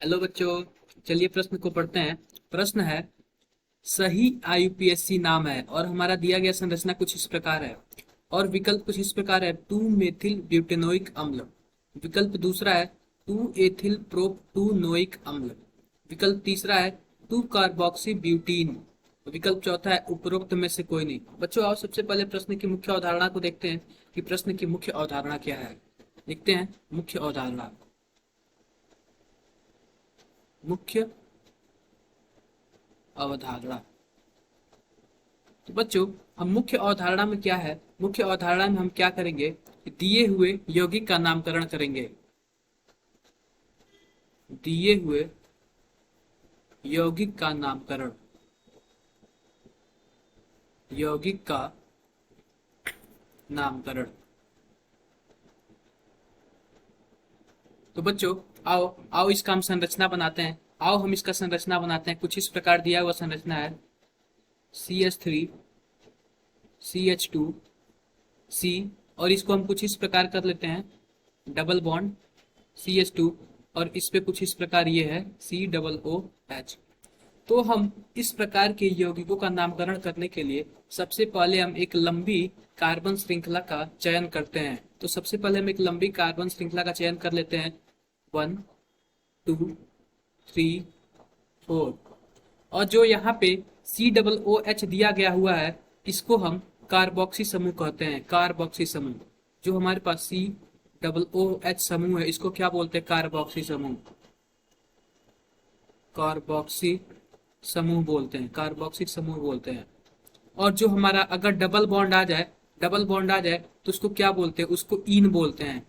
Hello बच्चों, चलिए प्रश्न को पढ़ते हैं। प्रश्न है, सही आईयूपीएसी नाम है और हमारा दिया गया संरचना कुछ इस प्रकार है और विकल्प कुछ इस प्रकार है। 2 मेथिल ब्यूटेनोइक अम्ल। विकल्प दूसरा है 2 एथिल प्रोपटूनोइक अम्ल। विकल्प तीसरा है 2 कार्बोक्सी ब्यूटीन। विकल्प चौथा है उपरोक्त में से कोई नहीं। बच्चों आओ सबसे पहले प्रश्न की मुख्य अवधारणा को देखते हैं कि प्रश्न की मुख्य अवधारणा क्या है। देखते हैं मुख्य अवधारणा। मुख्य अवधारणा। तो बच्चों, हम मुख्य अवधारणा में क्या है, मुख्य अवधारणा में हम क्या करेंगे कि दिए हुए यौगिक का नामकरण करेंगे। दिए हुए यौगिक का नामकरण। यौगिक का नामकरण। तो बच्चों आओ आओ इसका हम संरचना बनाते हैं। आओ हम इसका संरचना बनाते हैं। कुछ इस प्रकार दिया हुआ संरचना है CH3 CH2 C, और इसको हम कुछ इस प्रकार कर लेते हैं डबल बॉन्ड CH2 और इस पे कुछ इस प्रकार ये है COOH। तो हम इस प्रकार के यौगिकों का नामकरण करने के लिए सबसे पहले हम एक लंबी कार्बन श्रृंखला का चयन करते हैं। तो सबसे पहले हम एक लंबी कार्बन श्रृंखला का चयन कर लेते हैं 1 2 3 4। और जो यहाँ पे COOH दिया गया हुआ है इसको हम कार्बोक्सी समूह कहते हैं। कार्बोक्सी समूह, जो हमारे पास COOH समूह है इसको क्या बोलते हैं, कार्बोक्सी समूह। कार्बोक्सी समूह बोलते हैं, कार्बोक्सिल समूह बोलते हैं। और जो हमारा अगर डबल बॉन्ड आ जाए, डबल बॉन्ड आ जाए तो उसको क्या बोलते हैं, उसको इन बोलते हैं,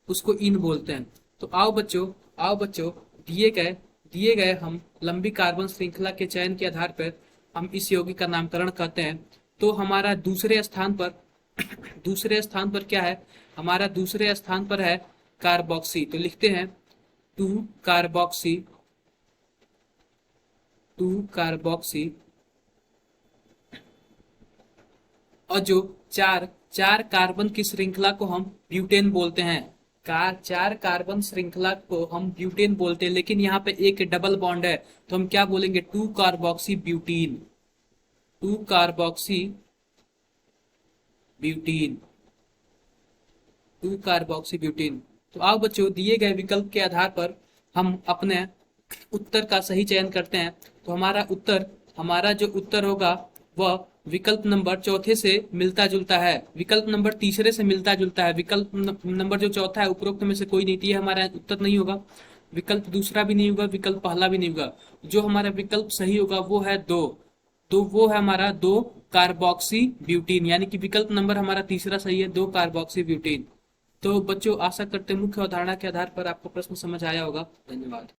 उसको इन बोलते हैं। तो आओ बच्चों दिए गए हम लंबी कार्बन श्रृंखला के चयन के आधार पर हम इस यौगिक का नामकरण करते हैं। तो हमारा दूसरे स्थान पर दूसरे स्थान पर क्या है, हमारा दूसरे स्थान पर है कार्बोक्सी। तो लिखते हैं 2 कार्बोक्सी 2 कार्बोक्सी। और जो चार चार कार्बन की श्रृंखला को हम ब्यूटेन बोलते हैं। चार कार्बन श्रृंखला को हम ब्यूटेन बोलते हैं, लेकिन यहाँ पे एक डबल बॉन्ड है तो हम क्या बोलेंगे, 2 carboxy butene. 2 carboxy butene 2 carboxy butene. तो आओ बच्चों दिए गए विकल्प के आधार पर हम अपने उत्तर का सही चयन करते हैं। तो हमारा जो उत्तर होगा वह विकल्प नंबर चौथे से मिलता जुलता है, विकल्प नंबर तीसरे से मिलता जुलता है। विकल्प नंबर जो चौथा है उपरोक्त में से कोई नहीं, ये हमारा उत्तर नहीं होगा। विकल्प दूसरा भी नहीं होगा, विकल्प पहला भी नहीं होगा। जो हमारा विकल्प सही होगा वो है 2। तो वो है हमारा 2 कार्बोक्सी ब्यूटीन, यानी कि विकल्प नंबर हमारा तीसरा सही है, 2 कार्बोक्सी ब्यूटीन। तो बच्चों आशा करते हैं मुख्य अवधारणा के आधार पर आपको प्रश्न समझ आया होगा। धन्यवाद।